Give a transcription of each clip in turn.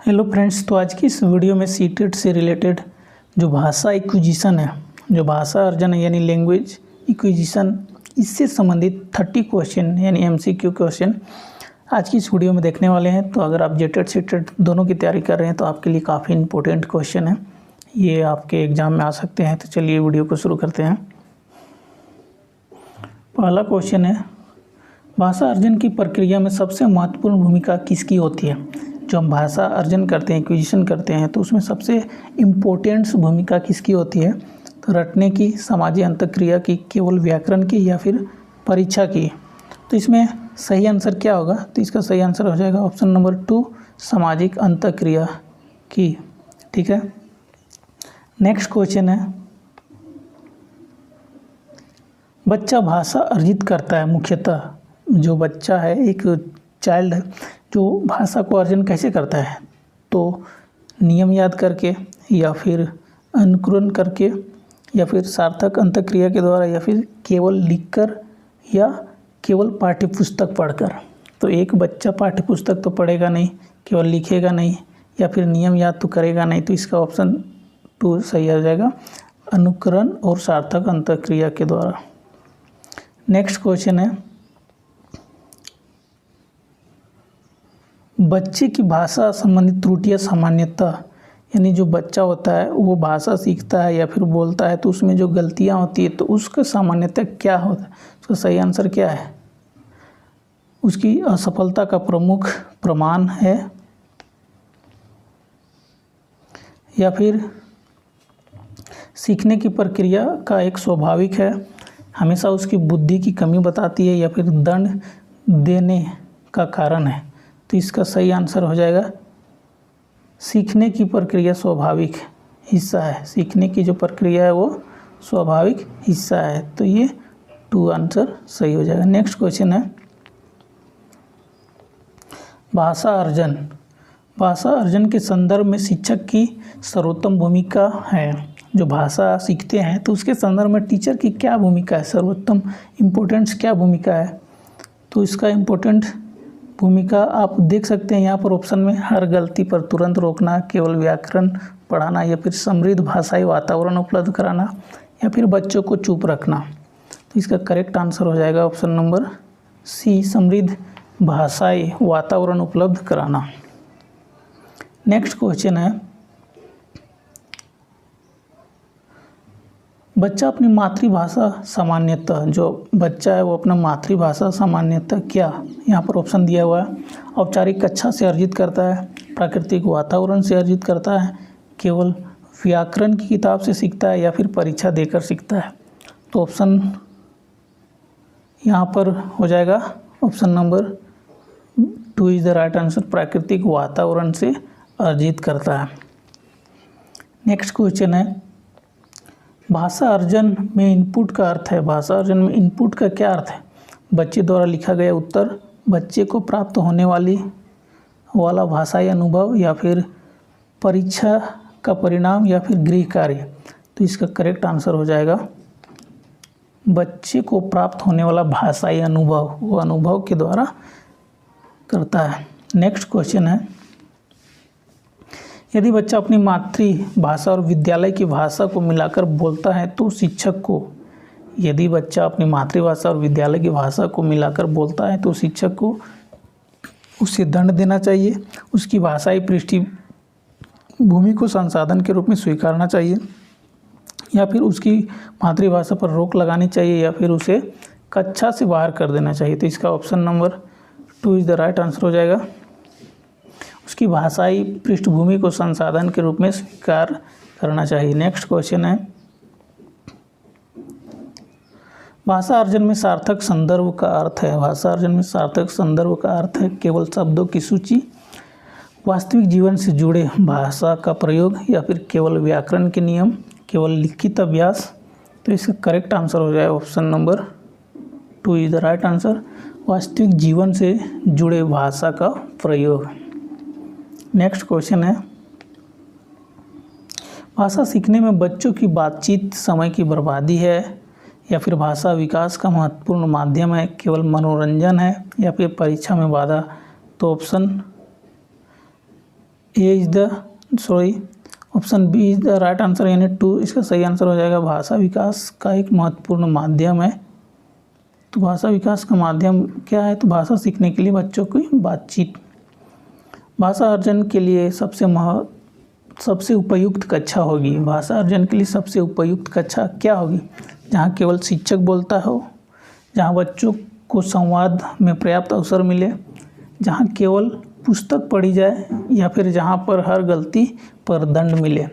Hello friends, तो आज की इस वीडियो में सीटेट से रिलेटेड जो भाषा एक्विजिशन है, जो भाषा अर्जन है यानी लैंग्वेज एक्विजिशन, इससे संबंधित 30 क्वेश्चन यानी एमसीक्यू क्वेश्चन आज की इस वीडियो में देखने वाले हैं। तो अगर आप जेटेट सीटेट दोनों की तैयारी कर रहे हैं तो आपके लिए काफ़ी इंपॉर्टेंट क्वेश्चन है, ये आपके एग्ज़ाम में आ सकते हैं। तो चलिए वीडियो को शुरू करते हैं। पहला क्वेश्चन है, भाषा अर्जन की प्रक्रिया में सबसे महत्वपूर्ण भूमिका किसकी होती है? जो हम भाषा अर्जन करते हैं, एक्विजिशन करते हैं, तो उसमें सबसे इम्पोर्टेंट भूमिका किसकी होती है? तो रटने की, सामाजिक अंतःक्रिया की, केवल व्याकरण की या फिर परीक्षा की? तो इसमें सही आंसर क्या होगा? तो इसका सही आंसर हो जाएगा ऑप्शन नंबर 2, सामाजिक अंतःक्रिया की। ठीक है, नेक्स्ट क्वेश्चन है, बच्चा भाषा अर्जित करता है मुख्यतः, जो बच्चा है, एक चाइल्ड है, जो भाषा को अर्जन कैसे करता है? तो नियम याद करके, या फिर अनुकरण करके, या फिर सार्थक अंतःक्रिया के द्वारा, या फिर केवल लिखकर, या केवल पाठ्यपुस्तक पढ़कर। तो एक बच्चा पाठ्यपुस्तक तो पढ़ेगा नहीं, केवल लिखेगा नहीं, या फिर नियम याद तो करेगा नहीं। तो इसका ऑप्शन 2 सही आ जाएगा, अनुकरण और सार्थक अंतःक्रिया के द्वारा। नेक्स्ट क्वेश्चन है, बच्चे की भाषा संबंधित त्रुटियां सामान्यतः, यानी जो बच्चा होता है वो भाषा सीखता है या फिर बोलता है तो उसमें जो गलतियां होती है तो उसका सामान्यतः क्या होता है? उसका सही आंसर क्या है? उसकी असफलता का प्रमुख प्रमाण है, या फिर सीखने की प्रक्रिया का एक स्वाभाविक है, हमेशा उसकी बुद्धि की कमी बताती है, या फिर दंड देने का कारण है? तो इसका सही आंसर हो जाएगा, सीखने की प्रक्रिया स्वाभाविक हिस्सा है। सीखने की जो प्रक्रिया है वो स्वाभाविक हिस्सा है। तो ये 2 आंसर सही हो जाएगा। नेक्स्ट क्वेश्चन है, भाषा अर्जन। भाषा अर्जन के संदर्भ में शिक्षक की सर्वोत्तम भूमिका है। जो भाषा सीखते हैं तो उसके संदर्भ में टीचर की क्या भूमिका है, सर्वोत्तम इम्पोर्टेंस क्या भूमिका है? तो इसका इम्पोर्टेंट भूमिका आप देख सकते हैं यहाँ पर ऑप्शन में, हर गलती पर तुरंत रोकना, केवल व्याकरण पढ़ाना, या फिर समृद्ध भाषाई वातावरण उपलब्ध कराना, या फिर बच्चों को चुप रखना। तो इसका करेक्ट आंसर हो जाएगा ऑप्शन नंबर सी, समृद्ध भाषाई वातावरण उपलब्ध कराना। नेक्स्ट क्वेश्चन है, बच्चा अपनी मातृभाषा सामान्यतः, जो बच्चा है वो अपना मातृभाषा सामान्यतः क्या, यहाँ पर ऑप्शन दिया हुआ है, औपचारिक कक्षा से अर्जित करता है, प्राकृतिक वातावरण से अर्जित करता है, केवल व्याकरण की किताब से सीखता है, या फिर परीक्षा देकर सीखता है? तो ऑप्शन यहाँ पर हो जाएगा option number 2 is the right answer, प्राकृतिक वातावरण से अर्जित करता है। नेक्स्ट क्वेश्चन है, भाषा अर्जन में इनपुट का अर्थ है। भाषा अर्जन में इनपुट का क्या अर्थ है? बच्चे द्वारा लिखा गया उत्तर, बच्चे को प्राप्त होने वाला भाषाई अनुभव, या फिर परीक्षा का परिणाम, या फिर गृह कार्य? तो इसका करेक्ट आंसर हो जाएगा, बच्चे को प्राप्त होने वाला भाषाई अनुभव, वो अनुभव के द्वारा करता है। नेक्स्ट क्वेश्चन है, यदि बच्चा अपनी मातृभाषा और विद्यालय की भाषा को मिलाकर बोलता है तो शिक्षक को, यदि बच्चा अपनी मातृभाषा और विद्यालय की भाषा को मिलाकर बोलता है तो शिक्षक को उसे दंड देना चाहिए, उसकी भाषाई पृष्ठभूमि को संसाधन के रूप में स्वीकारना चाहिए, या फिर उसकी मातृभाषा पर रोक लगानी चाहिए, या फिर उसे कक्षा से बाहर कर देना चाहिए? तो इसका option number 2 is the right answer हो जाएगा, उसकी भाषाई पृष्ठभूमि को संसाधन के रूप में स्वीकार करना चाहिए। नेक्स्ट क्वेश्चन है, भाषा अर्जन में सार्थक संदर्भ का अर्थ है। भाषा अर्जन में सार्थक संदर्भ का अर्थ है केवल शब्दों की सूची, वास्तविक जीवन से जुड़े भाषा का प्रयोग, या फिर केवल व्याकरण के नियम, केवल लिखित अभ्यास? तो इसका करेक्ट आंसर हो जाए option number 2 is the right answer, वास्तविक जीवन से जुड़े भाषा का प्रयोग। नेक्स्ट क्वेश्चन है, भाषा सीखने में बच्चों की बातचीत समय की बर्बादी है, या फिर भाषा विकास का महत्वपूर्ण माध्यम है, केवल मनोरंजन है, या फिर परीक्षा में बाधा? तो option option B is the right answer, यानी 2 इसका सही आंसर हो जाएगा। भाषा विकास का एक महत्वपूर्ण माध्यम है। तो भाषा विकास का माध्यम क्या है? तो भाषा सीखने के लिए बच्चों की बातचीत। भाषा अर्जन के लिए सबसे उपयुक्त कक्षा होगी। भाषा अर्जन के लिए सबसे उपयुक्त कक्षा क्या होगी? जहाँ केवल शिक्षक बोलता हो, जहाँ बच्चों को संवाद में पर्याप्त अवसर मिले, जहाँ केवल पुस्तक पढ़ी जाए, या फिर जहाँ पर हर गलती पर दंड मिले।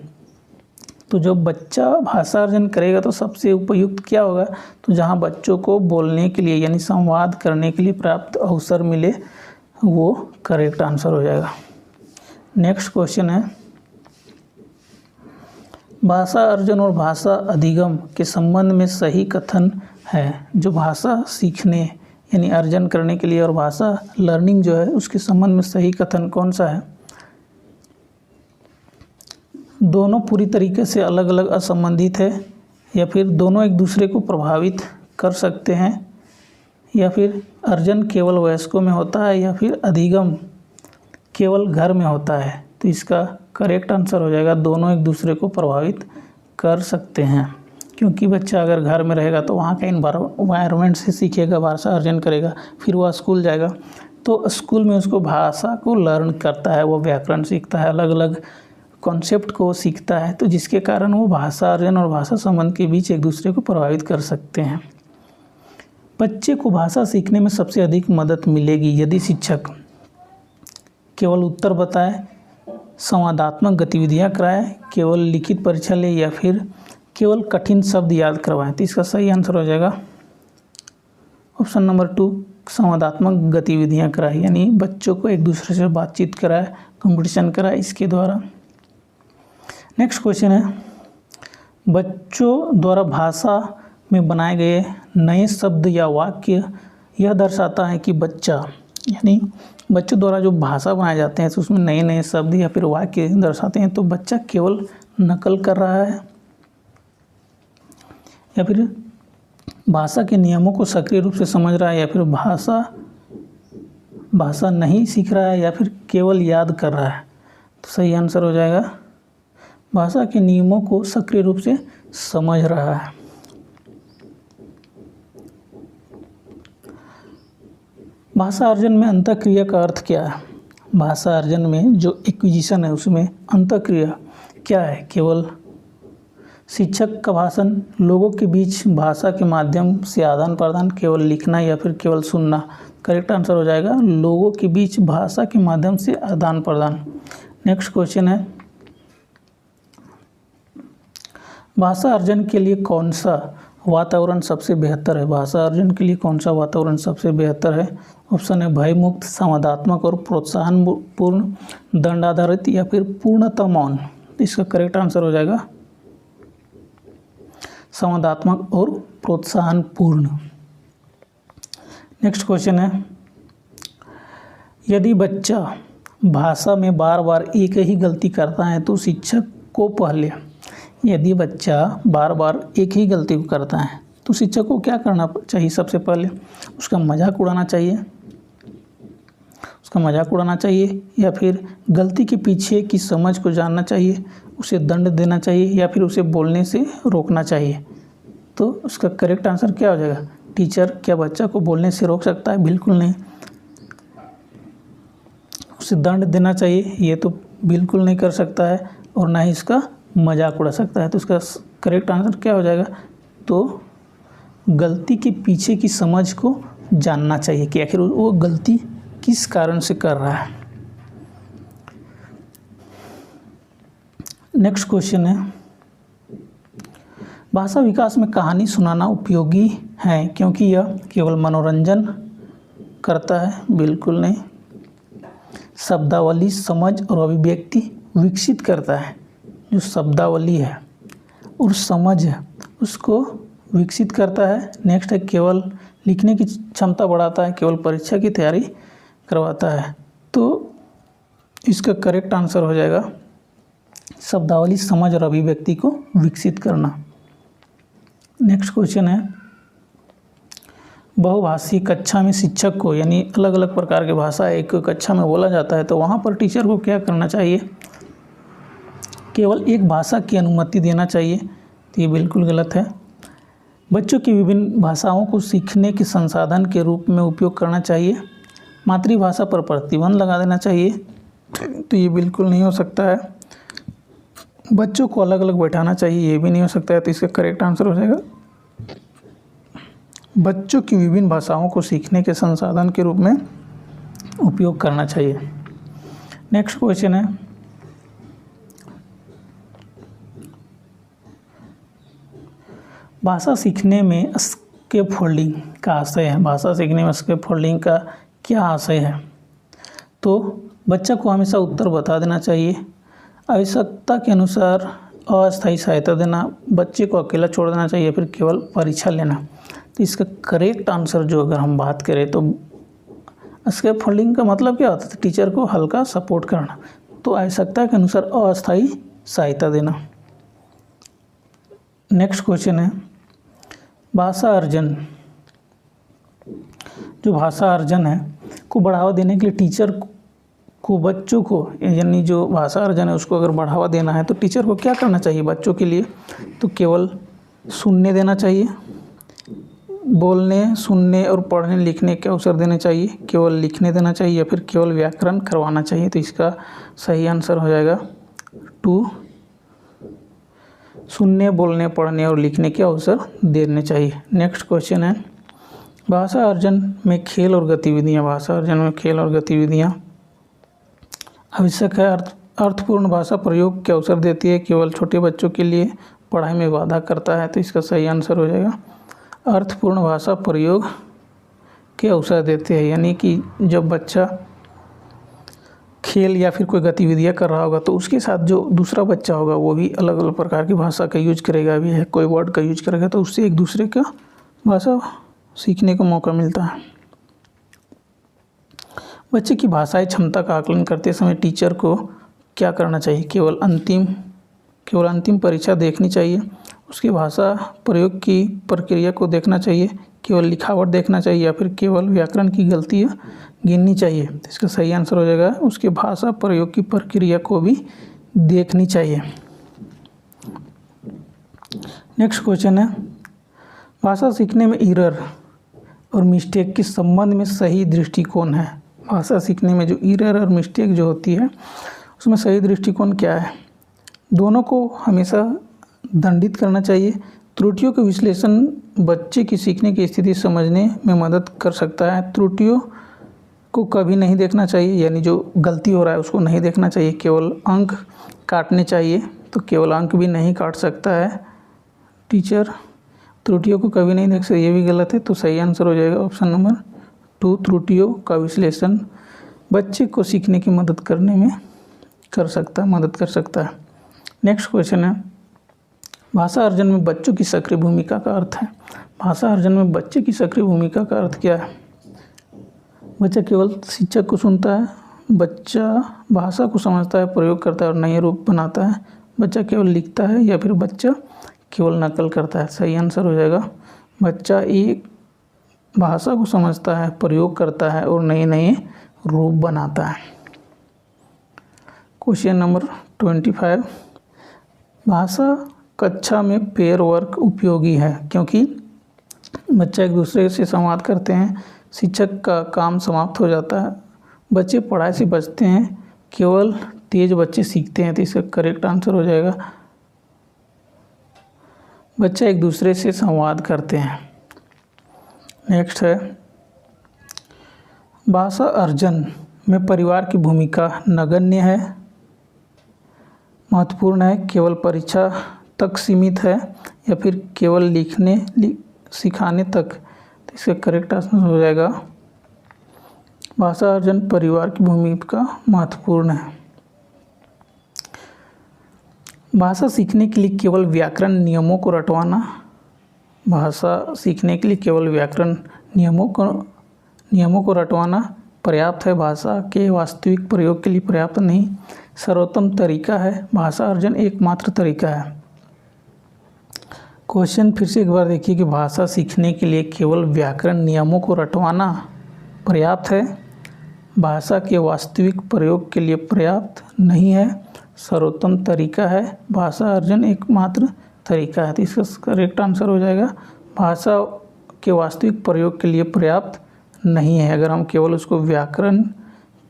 तो जो बच्चा भाषा अर्जन करेगा तो सबसे उपयुक्त क्या होगा? तो जहाँ बच्चों को बोलने के लिए यानी संवाद करने के लिए पर्याप्त अवसर मिले, वो करेक्ट आंसर हो जाएगा। नेक्स्ट क्वेश्चन है, भाषा अर्जन और भाषा अधिगम के संबंध में सही कथन है। जो भाषा सीखने यानी अर्जन करने के लिए और भाषा लर्निंग जो है उसके संबंध में सही कथन कौन सा है? दोनों पूरी तरीके से अलग अलग असंबंधित है, या फिर दोनों एक दूसरे को प्रभावित कर सकते हैं, या फिर अर्जन केवल वयस्कों में होता है, या फिर अधिगम केवल घर में होता है। तो इसका करेक्ट आंसर हो जाएगा दोनों एक दूसरे को प्रभावित कर सकते हैं, क्योंकि बच्चा अगर घर में रहेगा तो वहाँ का इन्वायरमेंट से सीखेगा, भाषा अर्जन करेगा, फिर वह स्कूल जाएगा तो स्कूल में उसको भाषा को लर्न करता है, वो व्याकरण सीखता है, अलग अलग कॉन्सेप्ट को सीखता है, तो जिसके कारण वो भाषा अर्जन और भाषा संबंध के बीच एक दूसरे को प्रभावित कर सकते हैं। बच्चे को भाषा सीखने में सबसे अधिक मदद मिलेगी यदि शिक्षक केवल उत्तर बताए, संवादात्मक गतिविधियां कराए, केवल लिखित परीक्षा ले, या फिर केवल कठिन शब्द याद करवाएं। तो इसका सही आंसर हो जाएगा ऑप्शन नंबर 2, संवादात्मक गतिविधियां कराए, यानी बच्चों को एक दूसरे से बातचीत कराए, कंपटीशन कराए इसके द्वारा। नेक्स्ट क्वेश्चन है, बच्चों द्वारा भाषा में बनाए गए नए शब्द या वाक्य यह दर्शाता है कि बच्चा, यानी बच्चों द्वारा जो भाषा बनाए जाते हैं तो उसमें नए नए शब्द या फिर वाक्य दर्शाते हैं, तो बच्चा केवल नकल कर रहा है, या फिर भाषा के नियमों को सक्रिय रूप से समझ रहा है, या फिर भाषा नहीं सीख रहा है, या फिर केवल याद कर रहा है। तो सही आंसर हो जाएगा भाषा के नियमों को सक्रिय रूप से समझ रहा है। भाषा अर्जन में अंतःक्रिया का अर्थ क्या है? भाषा अर्जन में जो एक्विजिशन है उसमें अंतःक्रिया क्या है? केवल शिक्षक का भाषण, लोगों के बीच भाषा के माध्यम से आदान प्रदान, केवल लिखना, या फिर केवल सुनना। करेक्ट आंसर हो जाएगा लोगों के बीच भाषा के माध्यम से आदान प्रदान। नेक्स्ट क्वेश्चन है, भाषा अर्जन के लिए कौन सा वातावरण सबसे बेहतर है? भाषा अर्जन के लिए कौन सा वातावरण सबसे बेहतर है? ऑप्शन है भयमुक्त, संवादात्मक और प्रोत्साहनपूर्ण, दंड आधारित, या फिर पूर्णतः मौन। इसका करेक्ट आंसर हो जाएगा संवादात्मक और प्रोत्साहनपूर्ण। नेक्स्ट क्वेश्चन है, यदि बच्चा भाषा में बार बार एक ही गलती करता है तो शिक्षक को पहले, यदि बच्चा बार बार एक ही गलती को करता है तो शिक्षक को क्या करना चाहिए? सबसे पहले उसका मजाक उड़ाना चाहिए, या फिर गलती के पीछे की समझ को जानना चाहिए, उसे दंड देना चाहिए, या फिर उसे बोलने से रोकना चाहिए। तो उसका करेक्ट आंसर क्या हो जाएगा? टीचर क्या बच्चा को बोलने से रोक सकता है? बिल्कुल नहीं। उसे दंड देना चाहिए, ये तो बिल्कुल नहीं कर सकता है, और ना ही इसका मजाक उड़ा सकता है। तो उसका करेक्ट आंसर क्या हो जाएगा? तो गलती के पीछे की समझ को जानना चाहिए कि आखिर वो गलती किस कारण से कर रहा है। नेक्स्ट क्वेश्चन है, भाषा विकास में कहानी सुनाना उपयोगी है क्योंकि यह केवल मनोरंजन करता है? बिल्कुल नहीं। शब्दावली, समझ और अभिव्यक्ति विकसित करता है। जो शब्दावली है और समझ है उसको विकसित करता है। नेक्स्ट है केवल लिखने की क्षमता बढ़ाता है, केवल परीक्षा की तैयारी करवाता है। तो इसका करेक्ट आंसर हो जाएगा शब्दावली, समझ और अभिव्यक्ति को विकसित करना। नेक्स्ट क्वेश्चन है, बहुभाषी कक्षा में शिक्षक को, यानी अलग अलग प्रकार की भाषा एक कक्षा में बोला जाता है, तो वहाँ पर टीचर को क्या करना चाहिए, केवल एक भाषा की अनुमति देना चाहिए। तो ये बिल्कुल गलत है। बच्चों की विभिन्न भाषाओं को सीखने के संसाधन के रूप में उपयोग करना चाहिए। मातृभाषा पर प्रतिबंध लगा देना चाहिए। तो ये बिल्कुल नहीं हो सकता है। बच्चों को अलग अलग बैठाना चाहिए, ये भी नहीं हो सकता है। तो इसका करेक्ट आंसर हो जाएगा बच्चों की विभिन्न भाषाओं को सीखने के संसाधन के रूप में उपयोग करना चाहिए। नेक्स्ट क्वेश्चन है, भाषा सीखने में स्केप फोल्डिंग का आशय है। भाषा सीखने में स्केप फोल्डिंग का क्या आशय है? तो बच्चा को हमेशा उत्तर बता देना चाहिए, आवश्यकता के अनुसार अस्थायी सहायता देना, बच्चे को अकेला छोड़ देना चाहिए, फिर केवल परीक्षा लेना। तो इसका करेक्ट आंसर जो अगर हम बात करें तो स्केप फोल्डिंग का मतलब क्या होता है? टीचर को हल्का सपोर्ट करना। तो आवश्यकता के अनुसार अस्थायी सहायता देना। नेक्स्ट क्वेश्चन है, भाषा अर्जन। जो भाषा अर्जन है को बढ़ावा देने के लिए टीचर को बच्चों को, यानी जो भाषा अर्जन है उसको अगर बढ़ावा देना है तो टीचर को क्या करना चाहिए बच्चों के लिए? तो केवल सुनने देना चाहिए, बोलने, सुनने और पढ़ने लिखने के अवसर देने चाहिए, केवल लिखने देना चाहिए, या फिर केवल व्याकरण करवाना चाहिए। तो इसका सही आंसर हो जाएगा 2, सुनने, बोलने, पढ़ने और लिखने के अवसर देने चाहिए। नेक्स्ट क्वेश्चन है, भाषा अर्जन में खेल और गतिविधियाँ। भाषा अर्जन में खेल और गतिविधियाँ आवश्यक है। अर्थपूर्ण भाषा प्रयोग के अवसर देती है, केवल छोटे बच्चों के लिए पढ़ाई में बाधा करता है। तो इसका सही आंसर हो जाएगा अर्थपूर्ण भाषा प्रयोग के अवसर देते हैं, यानी कि जब बच्चा खेल या फिर कोई गतिविधियाँ कर रहा होगा तो उसके साथ जो दूसरा बच्चा होगा वो भी अलग अलग प्रकार की भाषा का यूज करेगा, भी है कोई वर्ड का यूज करेगा, तो उससे एक दूसरे का भाषा सीखने का मौका मिलता है। बच्चे की भाषाई क्षमता का आकलन करते समय टीचर को क्या करना चाहिए? केवल अंतिम परीक्षा देखनी चाहिए, उसकी भाषा प्रयोग की प्रक्रिया को देखना चाहिए, केवल लिखावट देखना चाहिए, या फिर केवल व्याकरण की गलतियाँ गिननी चाहिए। तो इसका सही आंसर हो जाएगा उसके भाषा प्रयोग की प्रक्रिया को भी देखनी चाहिए। नेक्स्ट क्वेश्चन है, भाषा सीखने में एरर और मिस्टेक के संबंध में सही दृष्टिकोण है। भाषा सीखने में जो एरर और मिस्टेक जो होती है उसमें सही दृष्टिकोण क्या है? दोनों को हमेशा दंडित करना चाहिए। त्रुटियों का विश्लेषण बच्चे की सीखने की स्थिति समझने में मदद कर सकता है। त्रुटियों को कभी नहीं देखना चाहिए, यानी जो गलती हो रहा है उसको नहीं देखना चाहिए, केवल अंक काटने चाहिए। तो केवल अंक भी नहीं काट सकता है टीचर, त्रुटियों को कभी नहीं देख सकते, ये भी गलत है। तो सही आंसर हो जाएगा ऑप्शन नंबर 2, त्रुटियों का विश्लेषण बच्चे को सीखने की मदद करने में मदद कर सकता है। नेक्स्ट क्वेश्चन है, भाषा अर्जन में बच्चों की सक्रिय भूमिका का अर्थ है। भाषा अर्जन में बच्चे की सक्रिय भूमिका का अर्थ क्या है? बच्चा केवल शिक्षक को सुनता है, बच्चा भाषा को समझता है, प्रयोग करता है और नए रूप बनाता है, बच्चा केवल लिखता है, या फिर बच्चा केवल नकल करता है। सही आंसर हो जाएगा बच्चा एक भाषा को समझता है, प्रयोग करता है और नए नए रूप बनाता है। क्वेश्चन नंबर 25, भाषा कक्षा में पेयर वर्क उपयोगी है क्योंकि बच्चा एक दूसरे से संवाद करते हैं, शिक्षक का काम समाप्त हो जाता है, बच्चे पढ़ाई से बचते हैं, केवल तेज बच्चे सीखते हैं। तो इसका करेक्ट आंसर हो जाएगा बच्चा एक दूसरे से संवाद करते हैं। नेक्स्ट है, भाषा अर्जन में परिवार की भूमिका नगण्य है, महत्वपूर्ण है, केवल परीक्षा तक सीमित है, या फिर केवल सिखाने तक। तो इसका करेक्ट आंसर हो जाएगा भाषा अर्जन परिवार की भूमिका महत्वपूर्ण है। भाषा सीखने के लिए केवल व्याकरण नियमों को रटवाना। भाषा सीखने के लिए केवल व्याकरण नियमों को रटवाना पर्याप्त है, भाषा के वास्तविक प्रयोग के लिए पर्याप्त नहीं, सर्वोत्तम तरीका है, भाषा अर्जन एकमात्र तरीका है। क्वेश्चन फिर से एक बार देखिए कि भाषा सीखने के लिए केवल व्याकरण नियमों को रटवाना पर्याप्त है, भाषा के वास्तविक प्रयोग के लिए पर्याप्त नहीं है, सर्वोत्तम तरीका है, भाषा अर्जन एकमात्र तरीका है। तो इसका करेक्ट आंसर हो जाएगा भाषा के वास्तविक प्रयोग के लिए पर्याप्त नहीं है। अगर हम केवल उसको व्याकरण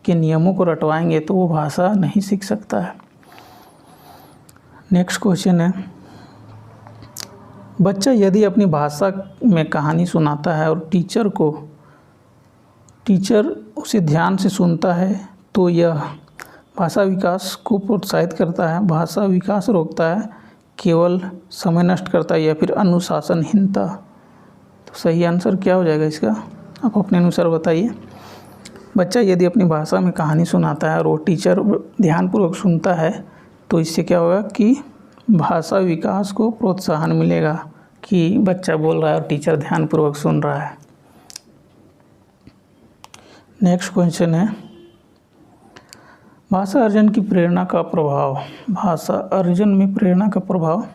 के नियमों को रटवाएंगे तो वो भाषा नहीं सीख सकता है। नेक्स्ट क्वेश्चन है, बच्चा यदि अपनी भाषा में कहानी सुनाता है और टीचर उसे ध्यान से सुनता है तो यह भाषा विकास को प्रोत्साहित करता है, भाषा विकास रोकता है, केवल समय नष्ट करता है या फिर अनुशासनहीनता। तो सही आंसर क्या हो जाएगा इसका, आप अपने अनुसार बताइए। बच्चा यदि अपनी भाषा में कहानी सुनाता है और वो टीचर ध्यानपूर्वक सुनता है तो इससे क्या होगा कि भाषा विकास को प्रोत्साहन मिलेगा कि बच्चा बोल रहा है और टीचर ध्यानपूर्वक सुन रहा है। नेक्स्ट क्वेश्चन है, भाषा अर्जन की प्रेरणा का प्रभाव। भाषा अर्जन में प्रेरणा का प्रभाव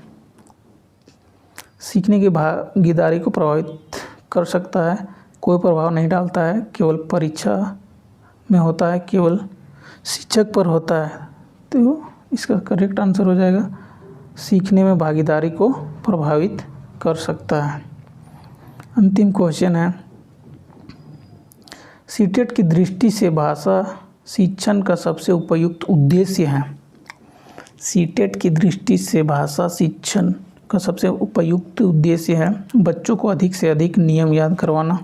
सीखने की भागीदारी को प्रभावित कर सकता है, कोई प्रभाव नहीं डालता है, केवल परीक्षा में होता है, केवल शिक्षक पर होता है। तो इसका करेक्ट आंसर हो जाएगा सीखने में भागीदारी को प्रभावित कर सकता है। अंतिम क्वेश्चन है, सीटेट की दृष्टि से भाषा शिक्षण का सबसे उपयुक्त उद्देश्य है। सीटेट की दृष्टि से भाषा शिक्षण का सबसे उपयुक्त उद्देश्य है बच्चों को अधिक से अधिक नियम याद करवाना,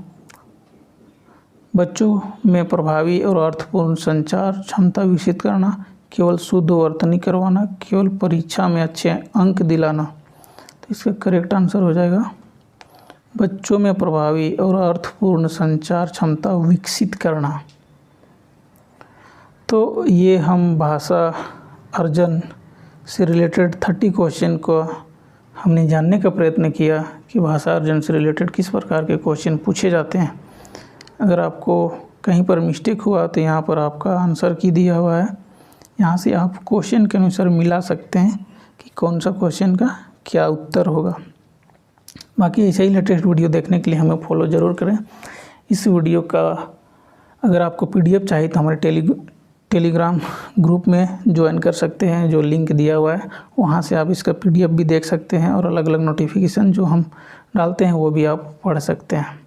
बच्चों में प्रभावी और अर्थपूर्ण संचार क्षमता विकसित करना, केवल शुद्ध वर्तनी करवाना, केवल परीक्षा में अच्छे अंक दिलाना। तो इसका करेक्ट आंसर हो जाएगा बच्चों में प्रभावी और अर्थपूर्ण संचार क्षमता विकसित करना। तो ये हम भाषा अर्जन से रिलेटेड 30 क्वेश्चन को हमने जानने का प्रयत्न किया कि भाषा अर्जन से रिलेटेड किस प्रकार के क्वेश्चन पूछे जाते हैं। अगर आपको कहीं पर मिस्टेक हुआ तो यहाँ पर आपका आंसर की दिया हुआ है, यहाँ से आप क्वेश्चन के अनुसार मिला सकते हैं कि कौन सा क्वेश्चन का क्या उत्तर होगा। बाकी ऐसे ही लेटेस्ट वीडियो देखने के लिए हमें फॉलो ज़रूर करें। इस वीडियो का अगर आपको PDF चाहिए तो हमारे टेलीग्राम ग्रुप में ज्वाइन कर सकते हैं, जो लिंक दिया हुआ है वहाँ से आप इसका PDF भी देख सकते हैं और अलग अलग नोटिफिकेशन जो हम डालते हैं वो भी आप पढ़ सकते हैं।